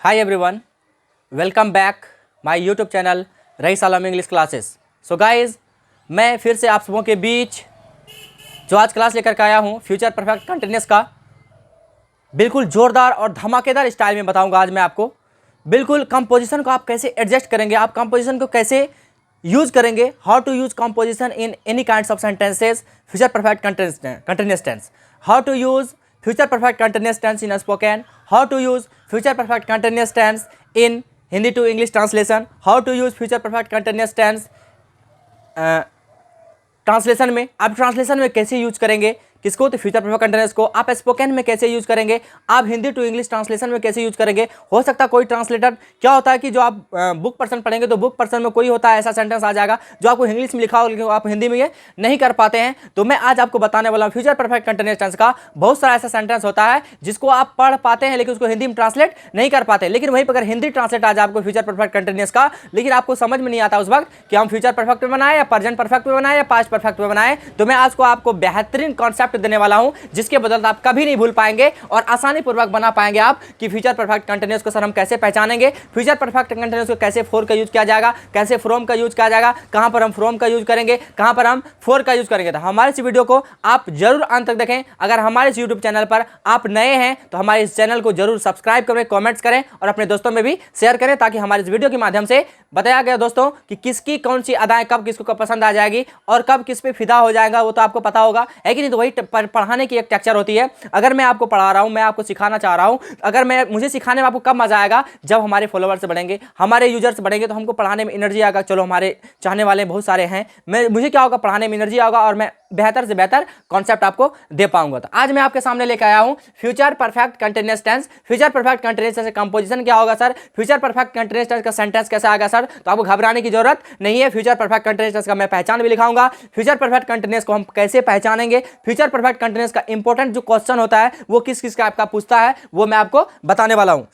Hi everyone, welcome back my YouTube channel Raees Alam English classes. So guys, मैं फिर से आप सबों के बीच जो आज क्लास लेकर के आया हूँ फ्यूचर परफेक्ट कंटिन्यूस का बिल्कुल ज़ोरदार और धमाकेदार स्टाइल में बताऊँगा आज मैं आपको। बिल्कुल कंपोजिशन को आप कैसे एडजस्ट करेंगे, आप कंपोजिशन को कैसे यूज़ करेंगे, how to use composition in any kinds of sentences future perfect continuous tense, how to use future perfect continuous tense in a spoken, how to use future perfect continuous tense in Hindi to English translation, how to use future perfect continuous tense translation में। आप translation में कैसे use करेंगे किसको, तो future perfect continuous को। आप spoken में कैसे यूज करेंगे, आप हिंदी टू इंग्लिश ट्रांसलेशन में कैसे यूज करेंगे। हो सकता है कोई ट्रांसलेटर, क्या होता है कि जो आप बुक पर्सन पढ़ेंगे तो बुक पर्सन में कोई होता है ऐसा सेंटेंस आ जाएगा जो आपको इंग्लिश में लिखा हो लेकिन आप हिंदी में ये नहीं कर पाते हैं। तो मैं आज आपको बताने वाला हूँ फ्यूचर परफेक्ट कंटिन्यूस टेंस का बहुत सारा ऐसा सेंटेंस होता है जिसको आप पढ़ पाते हैं लेकिन उसको हिंदी में ट्रांसलेट नहीं कर पाते। लेकिन वहीं पर अगर हिंदी ट्रांसलेट आ जाए आपको फ्यूचर परफेक्ट कंटिन्यूस का, लेकिन आपको समझ में नहीं आता उस वक्त कि हम फ्यूचर परफेक्ट में बनाए या प्रेजेंट परफेक्ट में बनाए या पास्ट परफेक्ट में बनाए, तो मैं आज को आपको बेहतरीन कॉन्सेप्ट देने वाला हूं जिसके बदौलत आप कभी नहीं भूल पाएंगे और आसानी पूर्वक बना पाएंगे आप कि फ्यूचर परफेक्ट कंटिन्यूस को सर हम कैसे पहचानेंगे, फ्यूचर परफेक्ट कंटिन्यूस को कैसे फॉर का यूज किया जाएगा, कैसे फ्रॉम का यूज किया जाएगा, कहां पर हम फ्रॉम का यूज करेंगे, कहां पर हम फॉर का यूज करेंगे। तो हमारे इस वीडियो को आप जरूर अंत तक देखें। अगर हमारे इस यूट्यूब चैनल पर आप नए हैं तो हमारे इस चैनल को जरूर सब्सक्राइब करें, कॉमेंट्स करें और अपने दोस्तों में भी शेयर करें ताकि हमारे इस वीडियो के माध्यम से बताया गया दोस्तों कि किसकी कौन सी अदाएं कब किसको कब पसंद आ जाएगी और कब किस पे फिदा हो जाएगा वो तो आपको पता होगा, है कि नहीं। तो वही पढ़ाने की एक टेक्चर होती है। अगर मैं आपको पढ़ा रहा हूं, मैं आपको सिखाना चाह रहा हूं, अगर मुझे सिखाने में आपको कब मजा आएगा, जब हमारे फॉलोअर्स बढ़ेंगे, हमारे यूजर्स बढ़ेंगे तो हमको पढ़ाने में एनर्जी आएगा। चलो हमारे चाहने वाले बहुत सारे हैं, मुझे क्या होगा, पढ़ाने में एनर्जी आएगा और मैं बेहतर से बेहतर कॉन्सेप्ट आपको दे पाऊंगा। तो आज मैं आपके सामने लेकर आया हूं future perfect continuous tense. Future perfect continuous tense का कंपोजिशन क्या होगा sir, future perfect continuous tense का सेंटेंस कैसे आएगा सर, तो आपको घबराने की जरूरत नहीं है। फ्यूचर परफेक्ट कंटिन्यूस टेंस का मैं पहचान भी लिखाऊंगा, फ्यूचर परफेक्ट कंटिन्यूस को हम कैसे पहचानेंगे, फ्यूचर परफेक्ट कंटिन्यूस का इंपॉर्टेंट जो क्वेश्चन होता है वो किस किस का आपका पूछता है वो मैं आपको बताने वाला हूं।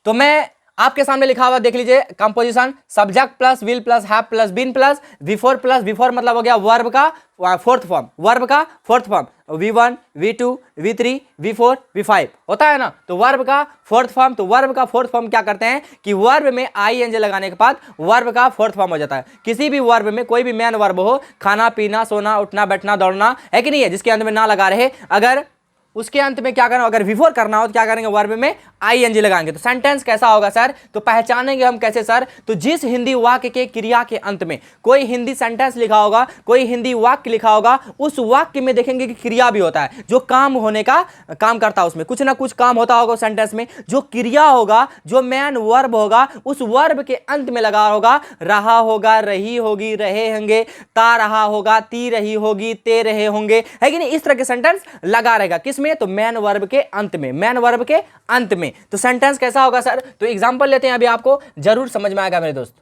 तो मैं आपके सामने लिखा हुआ देख लीजिए composition, subject plus will plus have plus been plus before मतलब हो गया वर्ब का फोर्थ फॉर्म, वर्ब का fourth form V1 V2 V3 V4 V5 होता है ना। तो वर्ब का फोर्थ फॉर्म, तो वर्ब का फोर्थ फॉर्म क्या करते हैं कि वर्ब में ING लगाने के बाद वर्ब का फोर्थ फॉर्म हो जाता है। किसी भी वर्ब में कोई भी मेन वर्ब हो, खाना पीना सोना उठना बैठना दौड़ना, है कि नहीं है, जिसके अंत में ना लगा रहे, अगर उसके अंत में क्या करना, अगर बिफोर करना हो तो क्या करेंगे, वर्ब में ING लगाएंगे। तो सेंटेंस कैसा होगा सर, तो पहचानेंगे हम कैसे सर, तो जिस हिंदी वाक्य के क्रिया के अंत में कोई हिंदी सेंटेंस लिखा होगा, कोई हिंदी वाक्य लिखा होगा, उस वाक्य में देखेंगे कि क्रिया भी होता है, जो काम होने का काम करता है, उसमें कुछ ना कुछ काम होता होगा सेंटेंस में, जो क्रिया होगा, जो मेन वर्ब होगा, उस वर्ब के अंत में लगा होगा, रहा होगा, रही होगी, रहे होंगे, ता रहा होगा, ती रही होगी, ते रहे होंगे, है कि नहीं। इस तरह के सेंटेंस लगा रहेगा किस में, तो मेन वर्ब के अंत में, मेन वर्ब के अंत में। तो सेंटेंस कैसा होगा सर, तो एग्जांपल लेते हैं, अभी आपको जरूर समझ में आएगा मेरे दोस्त।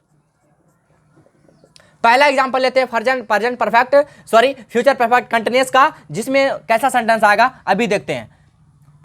पहला एग्जांपल लेते हैं present perfect future perfect continuous का, जिसमें कैसा सेंटेंस आएगा अभी देखते हैं।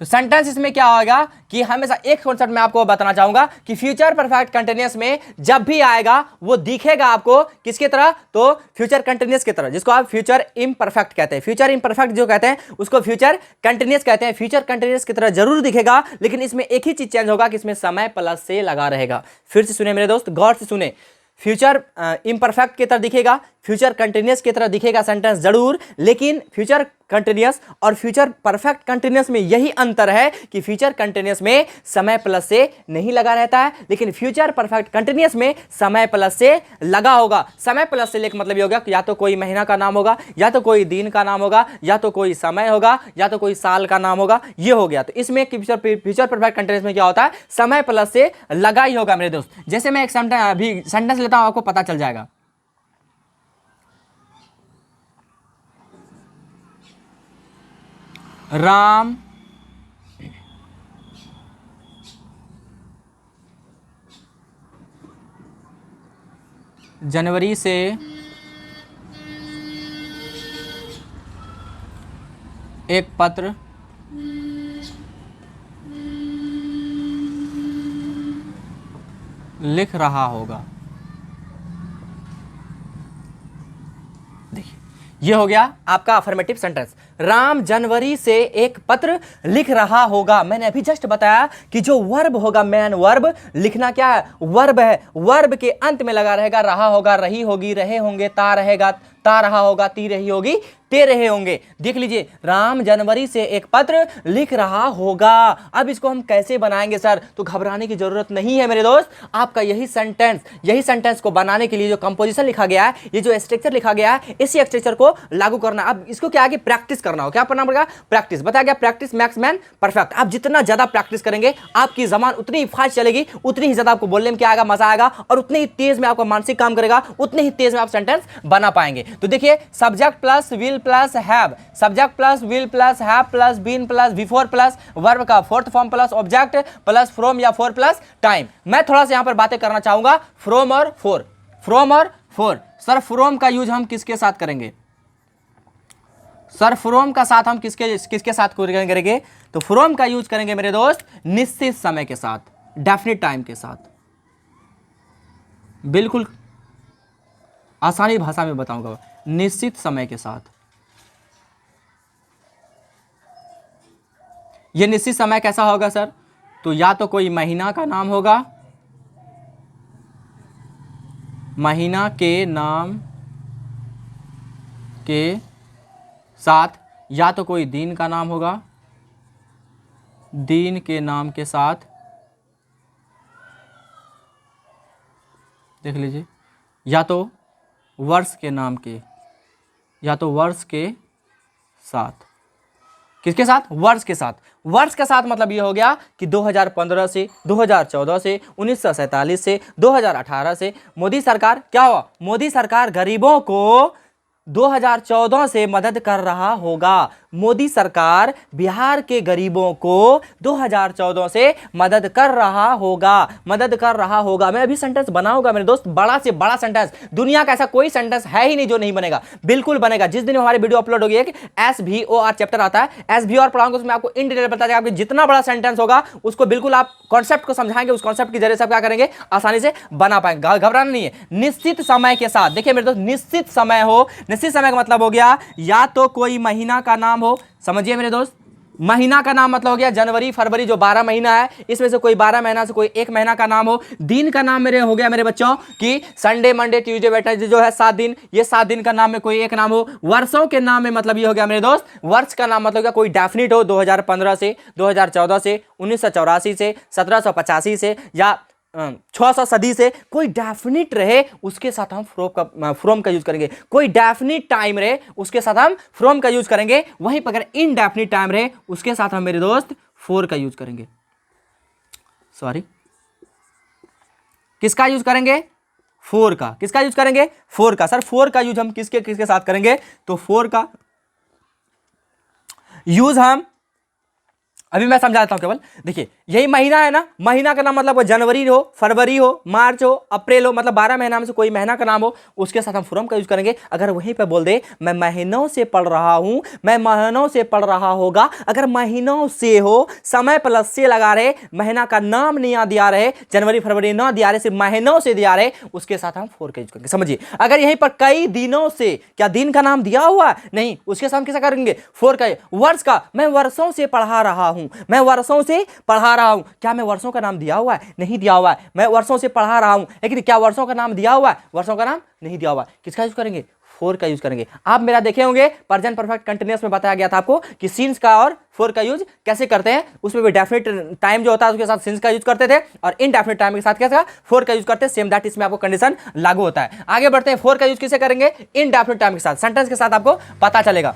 तो सेंटेंस इसमें क्या होगा कि हमेशा एक कॉन्सेप्ट मैं आपको बताना चाहूंगा कि फ्यूचर परफेक्ट कंटिन्यूस में जब भी आएगा वो दिखेगा आपको किसकी तरह, तो फ्यूचर कंटिन्यूस की तरह, जिसको आप फ्यूचर इम्परफेक्ट कहते हैं। फ्यूचर इम्परफेक्ट जो कहते हैं उसको फ्यूचर कंटिन्यूस कहते हैं। फ्यूचर कंटिन्यूस की तरह जरूर दिखेगा, लेकिन इसमें एक ही चीज चेंज होगा कि इसमें समय प्लस से लगा रहेगा। फिर से सुने मेरे दोस्त, गौर से सुने, फ्यूचर इम्परफेक्ट की तरह दिखेगा, फ्यूचर कंटिन्यूस की तरह दिखेगा सेंटेंस जरूर, लेकिन फ्यूचर कंटिन्यूस और फ्यूचर परफेक्ट कंटिन्यूस में यही अंतर है कि फ्यूचर कंटिन्यूस में समय प्लस से नहीं लगा रहता है, लेकिन फ्यूचर परफेक्ट कंटिन्यूस में समय प्लस से लगा होगा। समय प्लस से लेकर मतलब ये होगा कि या तो कोई महीना का नाम होगा, या तो कोई दिन का नाम होगा, या तो कोई समय होगा, या तो कोई साल का नाम होगा, ये हो गया। तो इसमें फ्यूचर परफेक्ट कंटिन्यूस में क्या होता है, समय प्लस से लगा ही होगा मेरे दोस्त। जैसे मैं एक सेंटेंस लेता हूं, आपको पता चल जाएगा। राम जनवरी से एक पत्र लिख रहा होगा। देखिए ये हो गया आपका अफर्मेटिव सेंटेंस। राम जनवरी से एक पत्र लिख रहा होगा। मैंने अभी जस्ट बताया कि जो वर्ब होगा, मैन वर्ब, लिखना क्या है, वर्ब है। वर्ब के अंत में लगा रहेगा रहा होगा, रही होगी, रहे होंगे, ता रहेगा, ता रहा होगा, ती रही होगी, ते रहे होंगे। देख लीजिए, राम जनवरी से एक पत्र लिख रहा होगा। अब इसको हम कैसे बनाएंगे सर? तो घबराने की जरूरत नहीं है मेरे दोस्त। आपका यही सेंटेंस को बनाने के लिए जो कंपोजिशन लिखा गया है, ये जो स्ट्रक्चर लिखा गया है, इसी स्ट्रक्चर को लागू करना। अब इसको क्या है कि प्रैक्टिस करना हो। क्या करना पड़ेगा? प्रैक्टिस। बताया गया प्रैक्टिस मैक्स मैन परफेक्ट। आप जितना ज्यादा प्रैक्टिस करेंगे, आपकी जबान उतनी ही फास्ट चलेगी, उतनी ही ज्यादा आपको बोलने में क्या आएगा, मजा आएगा, और उतनी ही तेज में आपका मानसिक काम करेगा, उतनी ही तेज में आप सेंटेंस बना पाएंगे। तो देखिए, subject plus will plus have, subject plus will plus have plus been plus before plus verb का fourth form plus object plus from या फॉर प्लस टाइम। मैं थोड़ा सा यहां पर बातें करना चाहूंगा फ्रॉम और फॉर। फ्रॉम और फॉर। सर फ्रॉम का यूज हम किसके साथ करेंगे? सर फ्रॉम का साथ हम किसके साथ करेंगे? तो फ्रॉम का यूज करेंगे मेरे दोस्त निश्चित समय के साथ, डेफिनिट टाइम के साथ। बिल्कुल आसानी भाषा में बताऊंगा, निश्चित समय के साथ। यह निश्चित समय कैसा होगा सर? तो या तो कोई महीना का नाम होगा, महीना के नाम के साथ, या तो कोई दिन का नाम होगा, दिन के नाम के साथ। देख लीजिए, या तो वर्ष के नाम के, या तो वर्ष के साथ। किसके साथ? वर्ष के साथ। वर्ष के साथ मतलब ये हो गया कि 2015 से, 2014 से, 1947 से, 2018 से मोदी सरकार क्या हुआ? मोदी सरकार गरीबों को 2014 से मदद कर रहा होगा। मोदी सरकार बिहार के गरीबों को 2014 से मदद कर रहा होगा, मदद कर रहा होगा। मैं अभी सेंटेंस बनाऊंगा मेरे दोस्त, बड़ा से बड़ा सेंटेंस। दुनिया का ऐसा कोई सेंटेंस है ही नहीं जो नहीं बनेगा, बिल्कुल बनेगा। जिस दिन हमारी वीडियो अपलोड होगी, एक SVOR चैप्टर आता है, SVOR पढ़ाऊंगा, उसमें आपको इन डिटेल बता देगा। जितना बड़ा सेंटेंस होगा उसको बिल्कुल आप कॉन्सेप्ट को समझाएंगे, उस कॉन्सेप्ट के जरिए से आप क्या करेंगे, आसानी से बना पाएंगे। घबराना नहीं है। निश्चित समय के साथ, देखिए मेरे दोस्त, निश्चित समय हो, निश्चित समय का मतलब हो गया या तो कोई महीना का नाम हो, समझिए मेरे दोस्त, महीना का नाम मतलब हो गया जनवरी फरवरी, जो 12 महीना है, इसमें से कोई 12 महीना से कोई एक महीना का नाम हो। दिन का नाम मेरे हो गया मेरे बच्चों कि संडे मंडे ट्यूसडे वेडनेसडे, जो है 7 दिन, ये 7 दिन का नाम में कोई एक नाम हो। वर्षों के नाम में मतलब ये हो गया मेरे दोस्त, वर्ष का नाम मतलब कोई डेफिनिट हो, 2015 से, 2014 से, 1984 से, 1785 से, या 600 सदी से, कोई डेफिनिट रहे, उसके साथ हम फ्रॉम का यूज करेंगे। कोई डेफिनिट टाइम रहे, उसके साथ हम फ्रॉम का यूज करेंगे। वहीं पर अगर इनडेफिनिट टाइम रहे, उसके साथ हम मेरे दोस्त फॉर का यूज करेंगे। सॉरी, किसका यूज करेंगे? फॉर का। किसका यूज करेंगे? फॉर का। सर फॉर का यूज हम किसके साथ करेंगे? तो फॉर का यूज हम अभी मैं समझा देता हूं केवल। देखिए, यही महीना है ना, महीना का नाम मतलब जनवरी हो, फरवरी हो, मार्च हो, अप्रैल हो, मतलब 12 महीना में से कोई महीना का नाम हो, उसके साथ हम फ्रॉम का यूज करेंगे। अगर वहीं पे बोल दे मैं महीनों से पढ़ रहा हूं, मैं महीनों से पढ़ रहा होगा, अगर महीनों से हो, समय प्लस से लगा रहे, महीना का नाम नहीं दिया रहे, जनवरी फरवरी ना दिया रहे, सिर्फ महीनों से दिया रहे, उसके साथ हम फॉर का यूज करेंगे। समझिए, अगर यहीं पर कई दिनों से, क्या दिन का नाम दिया हुआ नहीं, उसके साथ हम कैसा करेंगे? फॉर का। वर्ष का, मैं वर्षों से पढ़ा रहा हूं, मैं वर्षों से पढ़ा रहा हूं, क्या मैं वर्षों का नाम दिया हुआ है? नहीं दिया हुआ है। मैं वर्षों से पढ़ा रहा हूं, लेकिन क्या वर्षों का नाम दिया हुआ है? वर्षों का नाम नहीं दिया हुआ है। किसका यूज करेंगे? फॉर का यूज करेंगे। आप मेरा देखे होंगे प्रेजेंट परफेक्ट कंटीन्यूअस में बताया गया था आपको कि सिंस का और फॉर का यूज कैसे करते हैं। उसमें भी डेफिनेट टाइम जो होता है उसके साथ सिंस का यूज करते थे, और इनडेफिनेट टाइम के साथ कैसा फॉर का यूज करते हैं। सेम दैट इसमें आपको कंडीशन लागू होता है। आगे बढ़ते हैं, फॉर का यूज किसे करेंगे? इनडेफिनेट टाइम के साथ, सेंटेंस के साथ आपको पता चलेगा।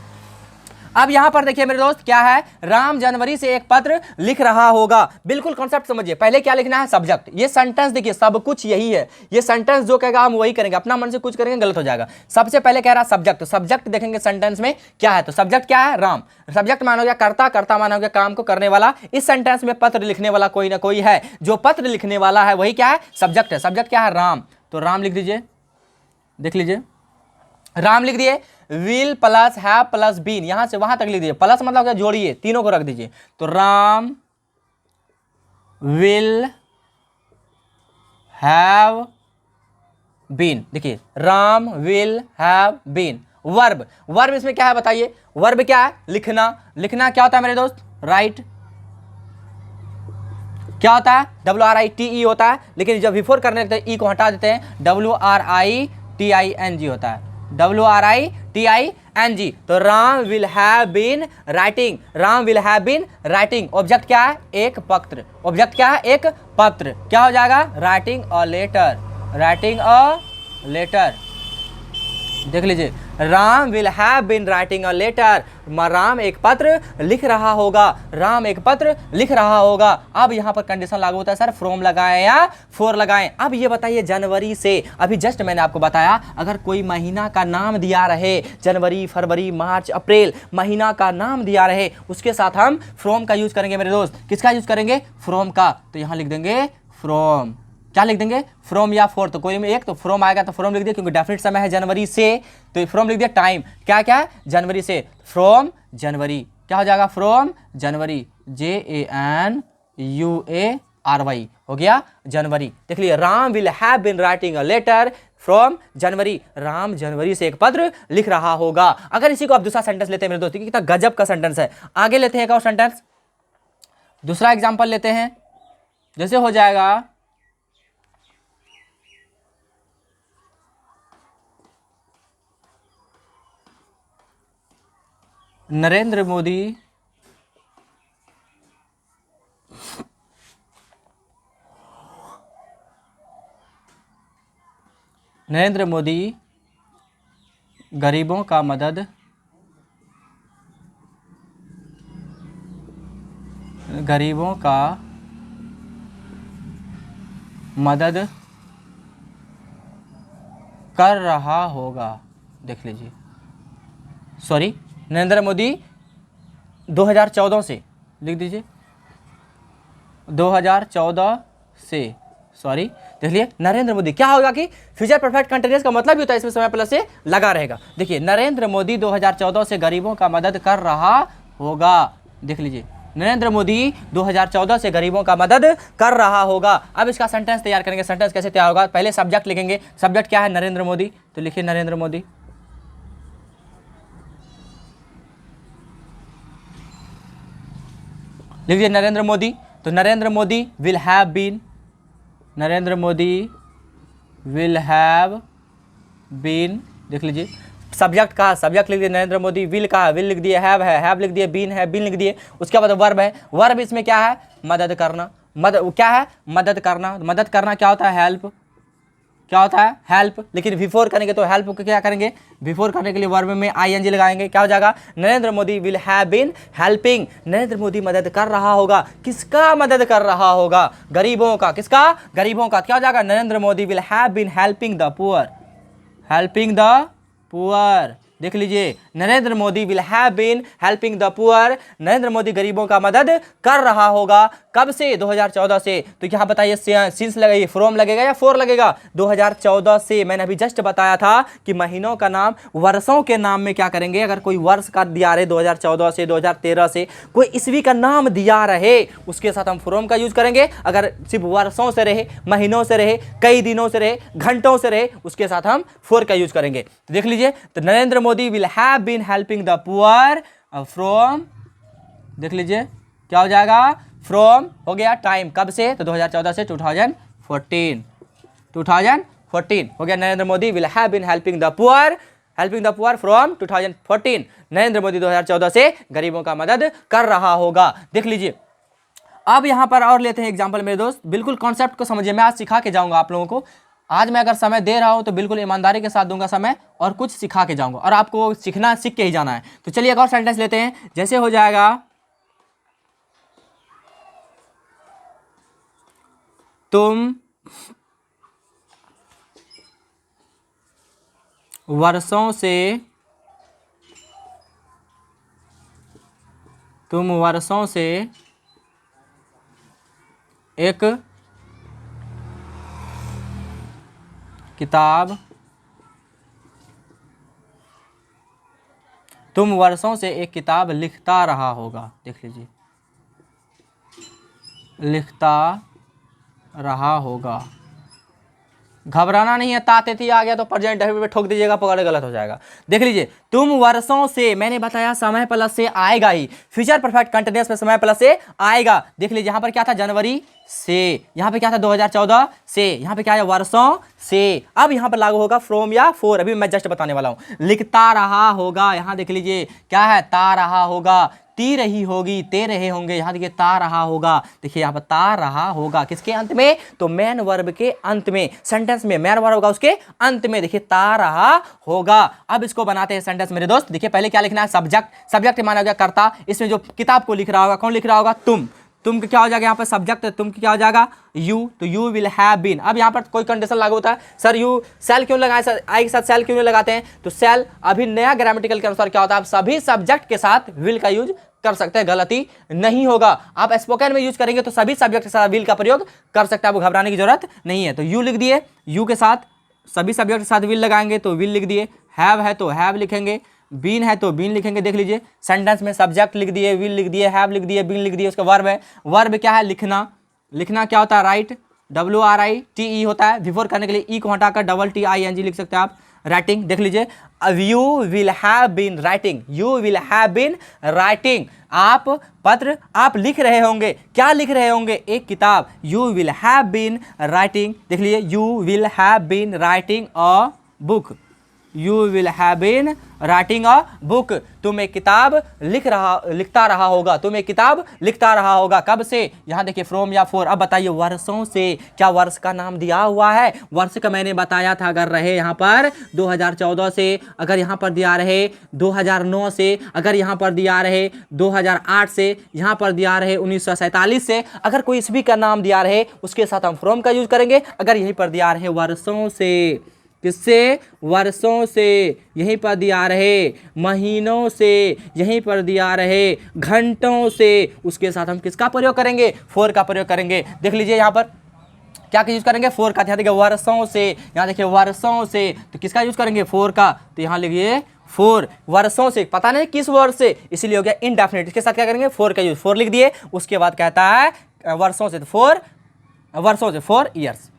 अब यहां पर देखिए मेरे दोस्त, क्या है? राम जनवरी से एक पत्र लिख रहा होगा। बिल्कुल कॉन्सेप्ट समझिए। पहले क्या लिखना है? सब्जेक्ट। ये सेंटेंस देखिए, सब कुछ यही है। ये सेंटेंस जो कहेगा हम वही करेंगे, अपना मन से कुछ करेंगे गलत हो जाएगा। सबसे पहले कह रहा सब्जेक्ट। सब्जेक्ट देखेंगे सेंटेंस में क्या है, तो सब्जेक्ट क्या है? राम। सब्जेक्ट मानो गया कर्ता, कर्ता मानो गया काम को करने वाला। इस सेंटेंस में पत्र लिखने वाला कोई ना कोई है, जो पत्र लिखने वाला है वही क्या है? सब्जेक्ट है। सब्जेक्ट क्या है? राम। तो राम लिख दीजिए, देख लीजिए, राम लिख दिए। Will plus have plus been, यहां से वहां तक लिख दीजिए। प्लस मतलब क्या? जोड़िए, तीनों को रख दीजिए। तो राम विल हैव बीन, देखिए Ram will have been, verb, verb इसमें क्या है बताइए, वर्ब क्या है, लिखना, लिखना क्या होता है मेरे दोस्त, राइट, क्या होता है, WRITE होता है, लेकिन जब बिफोर करने लगते हैं ई को हटा देते हैं, WRITING होता है, WRITING। तो Ram will have been writing, Ram will have been writing, object क्या है, एक पत्र, ऑब्जेक्ट क्या है, एक पत्र, क्या हो जाएगा, writing a letter, writing a letter. देख लीजिए, Ram will have been writing a letter, Ram एक पत्र लिख रहा होगा, राम एक पत्र लिख रहा होगा। अब यहाँ पर कंडीशन लागू होता है सर, फ्रॉम लगाएं या फॉर लगाएं। अब ये बताइए जनवरी से, अभी जस्ट मैंने आपको बताया अगर कोई महीना का नाम दिया रहे, जनवरी, फरवरी, मार्च, अप्रैल, महीना का नाम दिया रहे, उसके साथ हम फ्रॉम का यूज करेंगे मेरे दोस्त। किसका यूज करेंगे, फ्रॉम का। तो यहाँ लिख देंगे फ्रॉम, क्या लिख देंगे, फ्रॉम या फॉर, तो कोई में एक तो फ्रॉम आएगा तो फ्रॉम लिख दिया, क्योंकि डेफिनेट समय है जनवरी से, तो फ्रॉम लिख दिया। टाइम क्या क्या है, जनवरी से, फ्रॉम जनवरी, क्या हो जाएगा, फ्रॉम जनवरी, JANUARY हो गया जनवरी। देख लिया, Ram will have been writing a letter from January, Ram जनवरी से एक पत्र लिख रहा होगा। अगर इसी को आप दूसरा सेंटेंस लेते हैं मेरे दोस्तों, कितना गजब का सेंटेंस है। आगे लेते हैं एक और सेंटेंस, दूसरा एग्जाम्पल लेते हैं, जैसे हो जाएगा, नरेंद्र मोदी गरीबों का मदद कर रहा होगा। देख लीजिए, सॉरी, नरेंद्र मोदी 2014 से लिख दीजिए, 2014 से, सॉरी, देख लिए, नरेंद्र मोदी क्या होगा कि फ्यूचर परफेक्ट कंटिन्यूअस का मतलब भी होता है इसमें समय प्लस से लगा रहेगा। देखिए, नरेंद्र मोदी 2014 से गरीबों का मदद कर रहा होगा। देख लीजिए, नरेंद्र मोदी 2014 से गरीबों का मदद कर रहा होगा। अब इसका सेंटेंस तैयार करेंगे। सेंटेंस कैसे तैयार होगा, पहले सब्जेक्ट लिखेंगे, सब्जेक्ट क्या है, नरेंद्र मोदी, तो लिखिए नरेंद्र मोदी, लिखिए नरेंद्र मोदी। तो Narendra Modi will have been, Narendra Modi will have been, देख लीजिए, सब्जेक्ट का सब्जेक्ट लिख दिए, नरेंद्र मोदी, विल का विल लिख दिए, हैव लिख दिए, बीन है बीन लिख दिए। उसके बाद वर्ब है, वर्ब इसमें क्या है, मदद करना, क्या है, मदद करना, मदद करना क्या होता है, हेल्प, क्या होता है, हेल्प। लेकिन बिफोर करेंगे तो हेल्प को क्या करेंगे, बिफोर करने के लिए वर्ब में ING लगाएंगे, क्या हो जाएगा, Narendra Modi will have been helping, Narendra Modi मदद कर रहा होगा। किसका मदद कर रहा होगा, गरीबों का, किसका, गरीबों का, क्या हो जाएगा, Narendra Modi will have been helping the poor, helping the poor. देख लीजिए, Narendra Modi will have been helping the poor, Narendra Modi गरीबों का मदद कर रहा होगा। कब से, 2014 से। तो यहाँ बताइए सिंस लगेगी, फ्रॉम लगेगा या फॉर लगेगा, 2014 से। मैंने अभी जस्ट बताया था कि महीनों का नाम वर्षों के नाम में क्या करेंगे, अगर कोई वर्ष का दिया रहे 2014 से, 2013 से, कोई ईस्वी का नाम दिया रहे, उसके साथ हम फ्रॉम का यूज करेंगे। अगर सिर्फ वर्षों से रहे, महीनों से रहे, कई दिनों से रहे, घंटों से रहे, उसके साथ हम फॉर का यूज करेंगे। तो देख लीजिए, तो Narendra Modi will have been helping the poor from, देख लीजिए क्या हो जाएगा, फ्रॉम हो गया, टाइम कब से, तो 2014 से 2014 हो गया। Narendra Modi will have been helping the poor from 2014, Narendra Modi 2014 से गरीबों का मदद कर रहा होगा। देख लीजिए, अब यहां पर और लेते हैं एग्जांपल मेरे दोस्त, बिल्कुल कॉन्सेप्ट को समझिए। मैं आज सिखा के जाऊंगा आप लोगों को। आज मैं अगर समय दे रहा हूं तो बिल्कुल ईमानदारी के साथ दूंगा समय, और कुछ सिखा के जाऊंगा, और आपको सीखना, सीख के ही जाना है। तो चलिए एक और सेंटेंस लेते हैं, जैसे हो जाएगा, तुम वर्षों से एक किताब, तुम वर्षों से एक किताब लिखता रहा होगा। देख लीजिए, लिखता रहा होगा। घबराना नहीं है, तातेती आ गया तो प्रेजेंट पे ठोक दीजिएगा, पकड़ गलत हो जाएगा। देख लीजिए, तुम वर्षों से, मैंने बताया समय प्लस से आएगा ही, फ्यूचर परफेक्ट कंटिन्यूअस में समय प्लस से आएगा। देख लीजिए यहाँ पर क्या था, जनवरी से, यहाँ पे क्या था 2014 से, यहाँ पे क्या है वर्षों से। अब यहाँ पर लागू होगा फ्रॉम या फॉर, अभी मैं जस्ट बताने वाला हूँ। लिखता रहा होगा, यहाँ देख लीजिए क्या है, ता रहा होगा, ती रही होगी, ते रहे होंगे, यहाँ देखिए ता रहा होगा, देखिए यहाँ पर ता रहा होगा किसके अंत में, तो मैन वर्ब के अंत में, सेंटेंस में मैन वर्ब होगा उसके अंत में, देखिए ता रहा होगा। अब इसको बनाते हैं सेंटेंस मेरे दोस्त। देखिए पहले क्या लिखना है, सब्जेक्ट, सब्जेक्ट माना गया कर्ता, इसमें जो किताब को लिख रहा होगा, कौन लिख रहा होगा, तुम क्या हो जाएगा यहाँ पर सब्जेक्ट, तुम क्या हो जाएगा, यू, तो यू विल हैव बीन। अब यहाँ पर कोई कंडीशन लागू होता है, सर यू सेल क्यों लगाए, सर आई के साथ सेल क्यों नहीं लगाते हैं, तो सेल अभी नया ग्रामेटिकल के अनुसार क्या होता है, आप सभी सब्जेक्ट के साथ विल का यूज कर सकते हैं, गलती नहीं होगा। आप स्पोकन में यूज करेंगे तो सभी सब्जेक्ट के साथ विल का प्रयोग कर सकते हैं, आपको घबराने की जरूरत नहीं है। तो यू लिख दिए, यू के साथ सभी सब्जेक्ट के साथ विल लगाएंगे तो विल लिख दिए, हैव है तो हैव लिखेंगे, बीन है तो बीन लिखेंगे। देख लीजिए सेंटेंस में सब्जेक्ट लिख दिए, विल लिख दिए, हैव लिख दिए, बीन लिख दिए, उसका वर्ब है, वर्ब क्या है, लिखना, लिखना क्या होता है, राइट, WRITE होता है, बिफोर करने के लिए ई को हटाकर TING लिख सकते हैं आप, राइटिंग। देख लीजिए you will have been writing, you will have been writing, आप पत्र आप लिख रहे होंगे, क्या लिख रहे होंगे, एक किताब, you will have been writing. देख लीजिए you will have been writing a book, you will have been writing a book, तुम एक किताब लिखता रहा होगा, तुम एक किताब लिखता रहा होगा, कब से, यहाँ देखिए फ्रॉम या फॉर। अब बताइए वर्षों से, क्या वर्ष का नाम दिया हुआ है, वर्ष का मैंने बताया था, अगर रहे यहाँ पर 2014 से, अगर यहाँ पर दिया रहे 2009 से, अगर यहाँ पर दिया रहे 2008 से, यहाँ पर दिया रहे 1947 से, अगर कोई इसभी का नाम दिया रहे उसके साथ हम फ्रॉम का यूज करेंगे। अगर यहीं पर दिया रहे वर्षों से, किससे, वर्षों से, यहीं पर दिया रहे महीनों से, यहीं पर दिया रहे घंटों से, उसके साथ हम किसका प्रयोग करेंगे, फॉर का प्रयोग करेंगे। देख लीजिए यहाँ पर क्या यूज करेंगे, फोर का, यहाँ देखिए वर्षों से, यहाँ देखिए वर्षों से, तो किसका यूज करेंगे, फोर का, तो यहाँ लिखिए फोर, वर्षों से, पता नहीं किस वर्ष से, इसीलिए हो गया इनडेफिनिट, इसके साथ क्या करेंगे, फोर का यूज, फोर लिख दिए, उसके बाद कहता है वर्षों से, तो फोर, वर्षों से, 4 ईयर्स,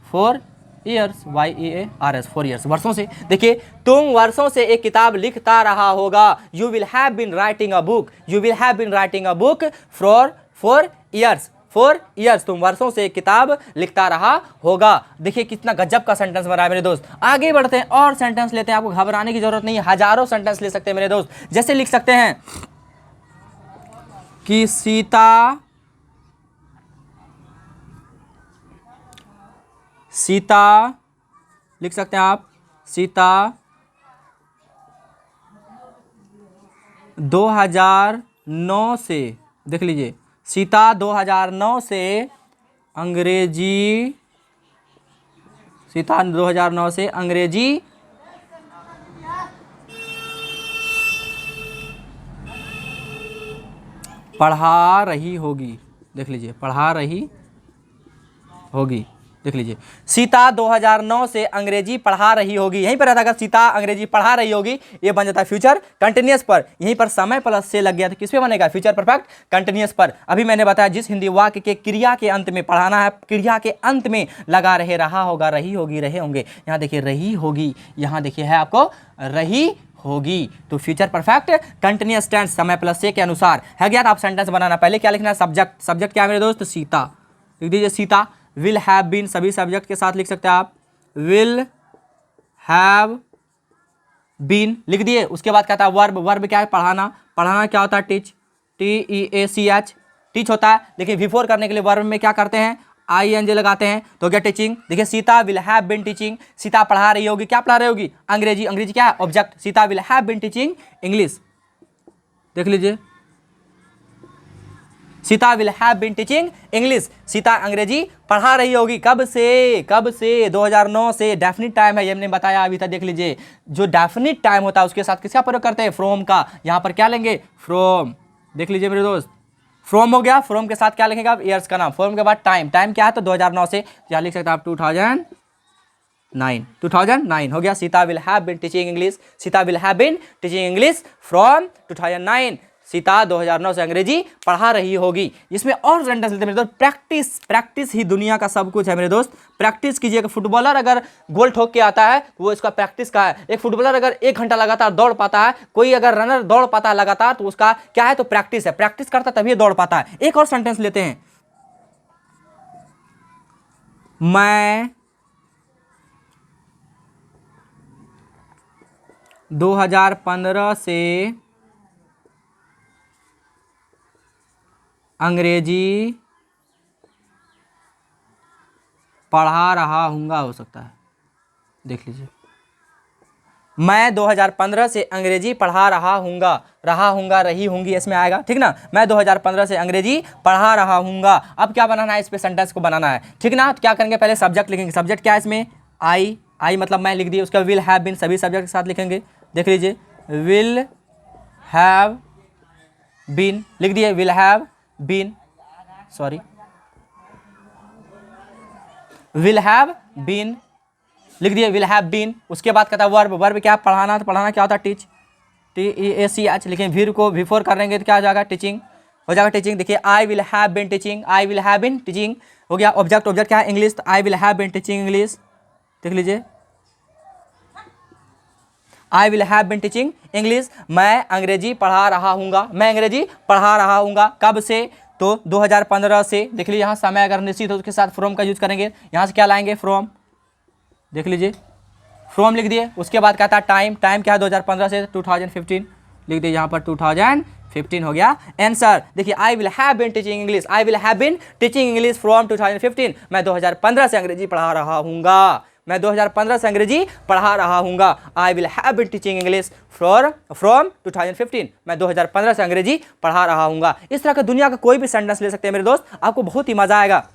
4 ईयर्स, YEARS, 4 ईयर्स, वर्षों से। देखिए तुम वर्षों से एक किताब लिखता रहा होगा, you will have been writing a book, you will have been writing a book for 4 years, 4 years, तुम वर्षों से एक किताब लिखता रहा होगा। देखिए कितना गजब का सेंटेंस बना है मेरे दोस्त। आगे बढ़ते हैं और सेंटेंस लेते हैं, आपको घबराने की जरूरत नहीं है, हजारों सेंटेंस ले सकते हैं मेरे दोस्त। जैसे लिख सकते हैं कि सीता लिख सकते हैं आप, सीता 2009 से, देख लीजिए सीता 2009 से अंग्रेजी, सीता 2009 से अंग्रेजी पढ़ा रही होगी। देख लीजिए पढ़ा रही होगी, देख लीजिए सीता 2009 से अंग्रेजी पढ़ा रही होगी, यहीं पर रहता, अगर सीता अंग्रेजी पढ़ा रही होगी ये बन जाता है फ्यूचर कंटिन्यूअस पर, यहीं पर समय प्लस से लग गया तो किस पे बनेगा, फ्यूचर परफेक्ट कंटिन्यूअस पर। अभी मैंने बताया जिस हिंदी वाक्य के क्रिया के अंत में पढ़ाना है, क्रिया के अंत में लगा रहे, रहा होगा, रही होगी, रहे होंगे, यहाँ देखिए रही होगी, यहाँ देखिए है आपको रही होगी, तो फ्यूचर परफेक्ट कंटिन्यूअस टेंस समय प्लस से के अनुसार है गया। आप सेंटेंस बनाना, पहले क्या लिखना है, सब्जेक्ट, सब्जेक्ट क्या है मेरे दोस्त, सीता, लिख दीजिए सीता, विल हैव बीन सभी सब्जेक्ट के साथ लिख सकते हैं आप, विल हैव बीन लिख दिए। उसके बाद क्या था, वर्ब, वर्ब क्या है, पढ़ाना, पढ़ाना क्या होता है, टीच, TEACH, टीच होता है। देखिए बिफोर करने के लिए वर्ब में क्या करते हैं, ING लगाते हैं, तो क्या टीचिंग। देखिए Sita will have been teaching, Sita पढ़ा रही होगी, क्या पढ़ा रही होगी, अंग्रेजी, अंग्रेजी क्या है, object, Sita will have been teaching English, देख लीजिए Sita will have been teaching English, Sita Angrezi पढ़ा रही होगी, कब से, कब से, 2009 से, डेफिनिट टाइम है, ये हमने बताया अभी तक। देख लीजिए जो डेफिनिट टाइम होता है उसके साथ किसका प्रयोग करते हैं, फ्रॉम का, यहाँ पर क्या लेंगे, फ्रॉम, देख लीजिए मेरे दोस्त फ्रॉम हो गया, फ्रॉम के साथ क्या लिखेंगे आप, ईयर्स का नाम, फ्रॉम के बाद टाइम, टाइम क्या है तो 2009 से, क्या लिख सकते हैं आप, 2009 हो गया। Sita will have been teaching English, Sita will have been teaching English from 2009, Sita 2009 से अंग्रेजी पढ़ा रही होगी। इसमें और सेंटेंस लेते हैं मेरे दोस्त। प्रैक्टिस, प्रैक्टिस ही दुनिया का सब कुछ है मेरे दोस्त। प्रैक्टिस कीजिएगा। फुटबॉलर अगर गोल ठोक के आता है तो वो इसका प्रैक्टिस का है। एक फुटबॉलर अगर 1 घंटा लगातार दौड़ पाता है, कोई अगर रनर दौड़ पाता है लगातार, तो उसका क्या है, तो प्रैक्टिस है। प्रैक्टिस करता तभी दौड़ पाता है। एक और सेंटेंस लेते हैं। मैं 2015 से अंग्रेजी पढ़ा रहा हूँगा, हो सकता है, देख लीजिए। मैं 2015 से अंग्रेजी पढ़ा रहा हूँगा, रही होंगी इसमें आएगा, ठीक ना। मैं 2015 से अंग्रेजी पढ़ा रहा हूँगा। अब क्या बनाना है, इस पे सेंटेंस को बनाना है, ठीक ना। तो क्या करेंगे, पहले सब्जेक्ट लिखेंगे। सब्जेक्ट क्या है इसमें, आई मतलब मैं लिख दिए। उसका विल हैव बीन सभी सब्जेक्ट के साथ लिखेंगे। देख लीजिए, विल हैव बीन लिख दिए, will have been, sorry, will have been लिख दिए, विल हैव बीन। उसके बाद कहता है वर्ब, वर्ब क्या, पढ़ाना। तो पढ़ाना क्या होता है, टीच, TEACH लिखें। फिर को बिफोर कर लेंगे तो क्या हो जाएगा, टीचिंग हो जाएगा, टीचिंग। देखिए, I will have been teaching, I will have been teaching हो गया। ऑब्जेक्ट, ऑब्जेक्ट क्या है, इंग्लिश, तो I will have been teaching English. देख लीजिए, I will have been teaching English. मैं अंग्रेजी पढ़ा रहा हूँगा, मैं अंग्रेजी पढ़ा रहा हूँगा। कब से, तो 2015 से। देख लीजिए, यहाँ समय अगर निश्चित हो उसके साथ फ्रॉम का यूज करेंगे। यहाँ से क्या लाएंगे, फ्रॉम, देख लीजिए, फ्रॉम लिख दिए। उसके बाद कहता है टाइम, टाइम क्या है, 2015 से 2015 लिख दिए। यहाँ पर 2015 हो गया आंसर। देखिए, I will have been teaching English, I will have been teaching English from 2015। मैं 2015 से अंग्रेजी पढ़ा रहा हूँगा, मैं 2015 से अंग्रेजी पढ़ा रहा हूँगा। I will have been teaching English from 2015। मैं 2015 से अंग्रेजी पढ़ा रहा हूँगा। इस तरह का दुनिया का कोई भी सेंटेंस ले सकते हैं मेरे दोस्त, आपको बहुत ही मजा आएगा।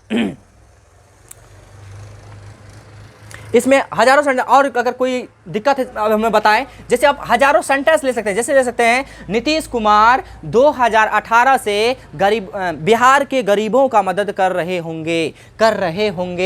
इसमें हजारों सेंटेंस, और अगर कोई दिक्कत है अब हमें बताएं। जैसे आप हजारों सेंटेंस ले सकते हैं, जैसे ले सकते हैं, नीतीश कुमार 2018 से बिहार के गरीबों का मदद कर रहे होंगे,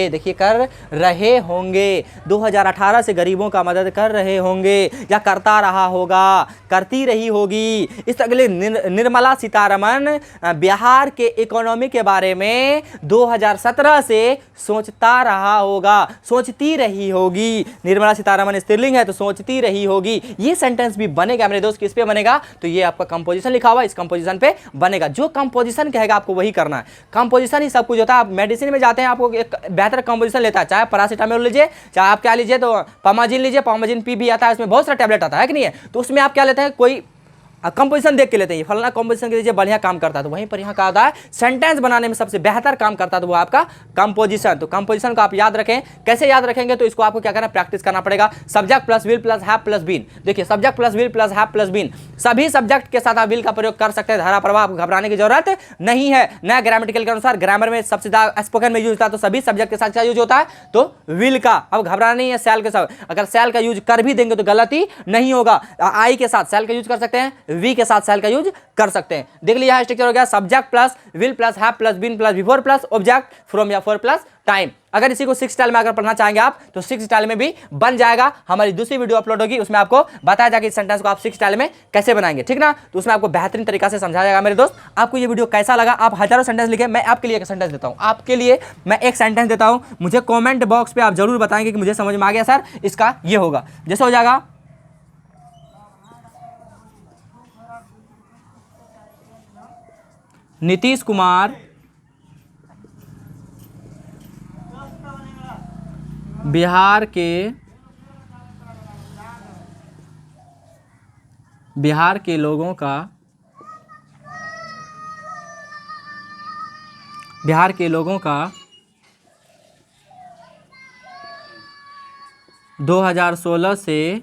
देखिए, कर रहे होंगे। 2018 से गरीबों का मदद कर रहे होंगे, या करता रहा होगा, करती रही होगी। इस अगले निर्मला सीतारमण बिहार के इकोनॉमी के बारे में 2017 से सोचता रहा होगा, सोचती रही होगी। निर्मला सीतारमण स्त्रीलिंग है तो सोचती रही होगी। ये सेंटेंस भी बनेगा मेरे दोस्त, किस पे बनेगा, तो ये आपका कंपोजिशन लिखा हुआ, इस कंपोजिशन पे बनेगा। जो कंपोजिशन कहेगा आपको वही करना है। कंपोजिशन ही सब कुछ होता है। आप मेडिसिन में जाते हैं, आपको एक बेहतर कंपोजिशन लेता है, चाहे पैरासीटामोल लीजिए, चाहे आप क्या लीजिए, तो पामाजिन लीजिए, पामाजिन पी भी आता है, उसमें बहुत सारा टैबलेट आता है कि नहीं है। तो उसमें आप क्या लेते हैं, कोई कंपोजिशन देख के लेते हैं, फलाना कंपोजिशन के लीजिए बढ़िया काम करता है। तो वहीं पर यहाँ कहा होता है सेंटेंस बनाने में सबसे बेहतर काम करता है तो वो आपका कंपोजिशन। तो कंपोजिशन को आप याद रखें। कैसे याद रखेंगे, तो इसको आपको क्या करना, प्रैक्टिस करना पड़ेगा। Subject plus will plus have plus been. देखिए, subject plus will plus have plus been, सभी सब्जेक्ट के साथ आप विल का प्रयोग कर सकते हैं। धारा प्रवाह, आपको घबराने की जरूरत नहीं है। नया ग्रामेटिकल के अनुसार ग्रामर में सबसे ज्यादा स्पोकन में यूज होता है, तो सभी सब्जेक्ट के साथ क्या यूज होता है, तो विल का। अब घबराना नहीं है सेल के साथ, अगर सेल का यूज कर भी देंगे तो गलती नहीं होगा। आई के साथ सेल का यूज कर सकते हैं, वी के साथ सेल का यूज कर सकते हैं। देख लिया, स्ट्रक्चर हो गया subject plus will plus have plus been plus before plus object from या फॉर प्लस टाइम। अगर इसी को 6 स्टाइल में अगर पढ़ना चाहेंगे आप तो 6 स्टाइल में भी बन जाएगा। हमारी दूसरी वीडियो अपलोड होगी, उसमें आपको बताया जाएगा इस सेंटेंस को आप 6 स्टाइल में कैसे बनाएंगे, ठीक ना। तो उसमें आपको बेहतरीन तरीका से समझाया जाएगा। मेरे दोस्त, आपको ये वीडियो कैसा लगा, आप हजारों सेंटेंस लिखे, मैं आपके लिए एक सेंटेंस देता हूं, आपके लिए मैं एक सेंटेंस देता हूं। मुझे कॉमेंट बॉक्स पे आप जरूर बताएंगे कि मुझे समझ में आ गया सर, इसका ये होगा। जैसे हो जाएगा, नीतीश कुमार बिहार के लोगों का 2016 से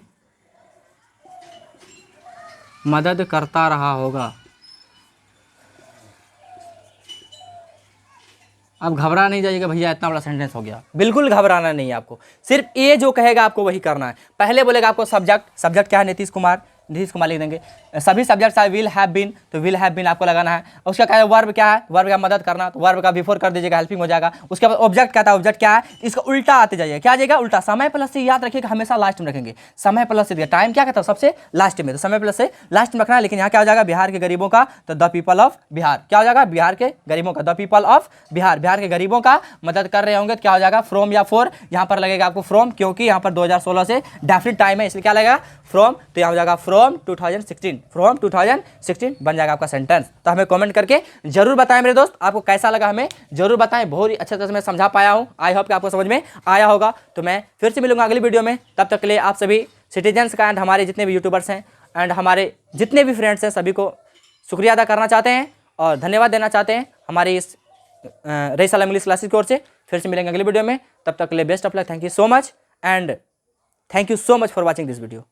मदद करता रहा होगा। अब घबरा नहीं जाइएगा भैया, इतना बड़ा सेंटेंस हो गया, बिल्कुल घबराना नहीं है आपको। सिर्फ ये जो कहेगा आपको वही करना है। पहले बोलेगा आपको सब्जेक्ट, सब्जेक्ट क्या है, नीतीश कुमार, नीतीश कुमार लिख देंगे। सभी subjects are will have been, तो विल हैव बीन आपको लगाना है। उसका क्या है, वर्ब क्या है, वर्ब का मदद करना, तो वर्ब का बिफोर कर दीजिएगा, हेल्पिंग हो जाएगा। उसके बाद ऑब्जेक्ट क्या था, ऑब्जेक्ट क्या है, इसका उल्टा आते जाइए, क्या आ जाएगा उल्टा। समय प्लस से याद रखिएगा, हमेशा लास्ट में रखेंगे। समय प्लस से टाइम क्या कहता है सबसे लास्ट में, तो समय प्लस से लास्ट में रखना है। लेकिन यहाँ क्या हो जाएगा, बिहार के गरीबों का, तो द पीपल ऑफ बिहार, क्या हो जाएगा, बिहार के गरीबों का, the people of Bihar, Bihar के गरीबों का मदद कर रहे होंगे, तो क्या हो जाएगा, फ्रॉम या फॉर, यहाँ पर लगेगा आपको फ्रॉम, क्योंकि यहाँ पर 2016 से डेफिनेट टाइम है, इसलिए क्या लगेगा फ्रॉम, तो यहाँ हो जाएगा फ्रॉम 2016, फ्रॉम 2016 बन जाएगा आपका सेंटेंस। तो हमें कमेंट करके जरूर बताएं मेरे दोस्त, आपको कैसा लगा हमें जरूर बताएं। बहुत ही अच्छे तरह से मैं समझा पाया हूँ, आई होप कि आपको समझ में आया होगा। तो मैं फिर से मिलूंगा अगली वीडियो में, तब तक के लिए आप सभी सिटीजन्स का एंड हमारे जितने भी यूट्यूबर्स हैं एंड हमारे जितने भी फ्रेंड्स हैं सभी को शुक्रिया अदा करना चाहते हैं और धन्यवाद देना चाहते हैं हमारी इस रईस आलम इंग्लिश क्लासेस की ओर से। फिर से मिलेंगे अगली वीडियो में, तब तक के लिए best of luck, thank you so much and thank you so much for watching this video.